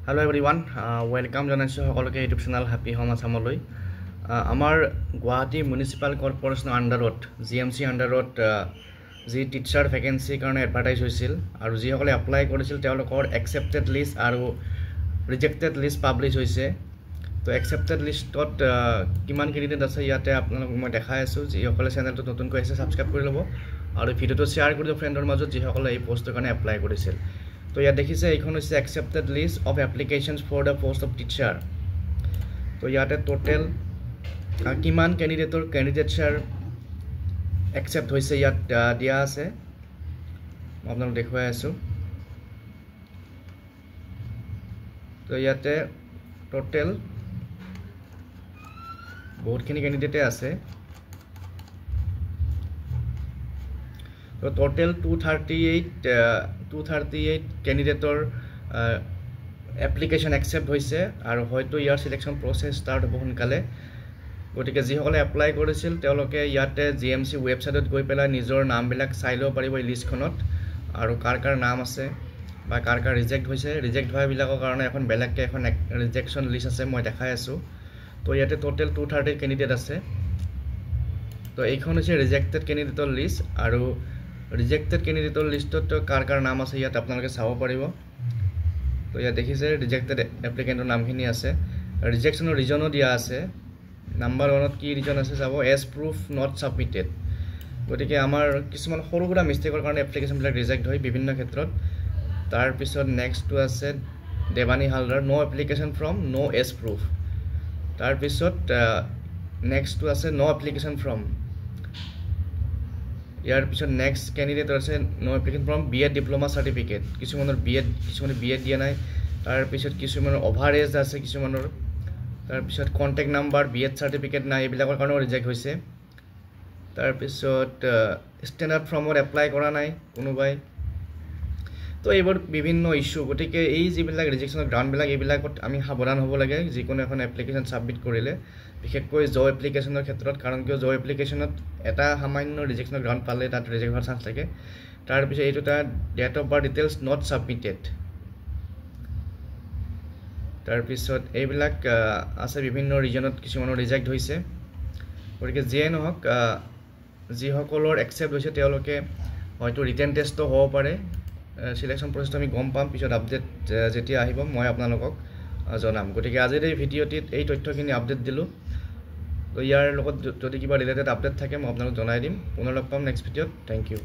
Hello everyone, welcome জনাইছো সকলোকে YouTube channel happy home আসামলৈ আমাৰ গুৱাহাটী মিউনিচিপাল কৰ্পোৰেচনৰ আন্ডাৰত জিএমচি আন্ডাৰত যি টিচাৰ ভেকেন্সি কাৰণে এডভাৰটাইজ হৈছিল আৰু যিসকলে এপ্লাই কৰিছিল তেওঁলোকৰ একচেপ্টেড লিষ্ট আৰু ৰিজেক্টেড লিষ্ট পাব্লিছ হৈছে তো একচেপ্টেড লিষ্টত কিমান কেণ্ডিডেট আছে ইয়াতে আপোনালোকক মই দেখাই আছোঁ যিসকলে চেনেলটো নতুনকৈ আছে ছাবস্ক্ৰাইব কৰি ল'ব আৰু ভিডিঅ'টো শ্বেয়াৰ কৰি দিব ফ্ৰেণ্ডৰ মাজত যিসকলে এই পোষ্টৰ কাৰণে এপ্লাই কৰিছিল তো ইয়াত দেখিছে এইখন হৈছে accepted list of applications for the post of teacher তো ইয়াতে টোটেল কিমান কেণ্ডিডেটছাৰ একচেপ্ট হৈছে ইয়াত দিয়া আছে মই আপোনালোক দেখুৱাই আছোঁ তো ইয়াতে টোটেল বহুতখিনি কেণ্ডিডেটে আছে তো টোটেল 238 কেণ্ডিডেটৰ এপ্লিকেশ্যন একচেপ্ট হৈছে আৰু হয়তো ইয়াৰ সিলেকশ্যন প্ৰচেছ ষ্টাৰ্ট হ'ব সোনকালে গতিকে যিসকলে এপ্লাই কৰিছিল তেওঁলোকে ইয়াতে জিএমচি ৱেবছাইটত গৈ পেলাই নিজৰ নামবিলাক চাই ল'ব পাৰিব এই লিষ্টখনত আৰু কাৰ কাৰ নাম আছে বা কাৰ কাৰ ৰিজেক্ট হৈছে ৰিজেক্ট হোৱাবিলাকৰ কাৰণে এখন বেলেগকৈ এখন ৰিজেকশ্যন লিষ্ট আছে মই দেখাই আছোঁ তো ইয়াতে টোটেল 230 কেণ্ডিডেট আছে তো এইখন হৈছে ৰিজেক্টেড কেণ্ডিডেটৰ লিষ্ট আৰু ৰিজেক্টেড কেণ্ডিডেটৰ লিষ্টত কাৰ কাৰ নাম আছে ইয়াত আপোনালোকে চাব পাৰিব তো ইয়াত দেখিছে ৰিজেক্টেড এপ্লিকেণ্টৰ নামখিনি আছে ৰিজেকশ্যনৰ ৰিজনো দিয়া আছে নাম্বাৰ 1ত কি ৰিজন আছে চাব এজ প্ৰুফ নট ছাবমিটেড গতিকে আমাৰ কিছুমান সৰু সুৰা মিষ্টেকৰ কাৰণে এপ্লিকেশ্যনবিলাক ৰিজেক্ট হয় বিভিন্ন ক্ষেত্ৰত তাৰপিছত নেক্সটটো আছে Dewani Haldar no application form no age proof তাৰপিছত নেক্সটটো আছে নো এপ্লিকেশ্যন ফ্ৰম ইয়াৰ পিছত নেক্সট কেণ্ডিডেট আছে no application form B Ed diploma certificate কিছুমানৰ কিছুমানে বিএড দিয়া নাই তাৰপিছত কিছুমানৰ অভাৰ এজ আছে কিছুমানৰ তাৰপিছত কণ্টেক্ট নাম্বাৰ বিএড চাৰ্টিফিকেট নাই এইবিলাকৰ কাৰণেও ৰিজেক্ট হৈছে তাৰপিছত ষ্টেণ্ডাৰ্ড ফৰ্মত এপ্লাই কৰা নাই কোনোবাই তো এইবোৰ বিভিন্ন ইছ্যু গতিকে এই যিবিলাক ৰিজেকশ্যনৰ গ্ৰাউণ্ডবিলাক এইবিলাকত আমি সাৱধান হ'ব লাগে যিকোনো এখন এপ্লিকেশ্যন ছাবমিট কৰিলে বিশেষকৈ জব এপ্লিকেশ্যনৰ ক্ষেত্ৰত কাৰণ কিয় জব এপ্লিকেশ্যনত এটা সামান্য ৰিজেকশ্যনৰ গ্ৰাউণ্ড পালে তাত ৰিজেক্ট হোৱাৰ চান্স থাকে তাৰপিছত এইটো এটা date of birth details not submitted তাৰপিছত এইবিলাক আছে বিভিন্ন ৰিজনত কিছুমানৰ ৰিজেক্ট হৈছে গতিকে যিয়ে নহওক যিসকলৰ একচেপ্ট হৈছে তেওঁলোকে হয়তো ৰিটেন টেষ্টটো হ'ব পাৰে সিলেকশ্যন প্ৰচেছটো আমি গম পাম পিছত আপডেট যেতিয়া আহিব মই আপোনালোকক জনাম গতিকে আজিৰ এই ভিডিঅ'টিত এই তথ্যখিনি আপডেট দিলোঁ তো ইয়াৰ লগত যদি কিবা ৰিলেটেড আপডেট থাকে মই আপোনালোকক জনাই দিম পুনৰ লগ পাম নেক্সট ভিডিঅ'ত থেংক ইউ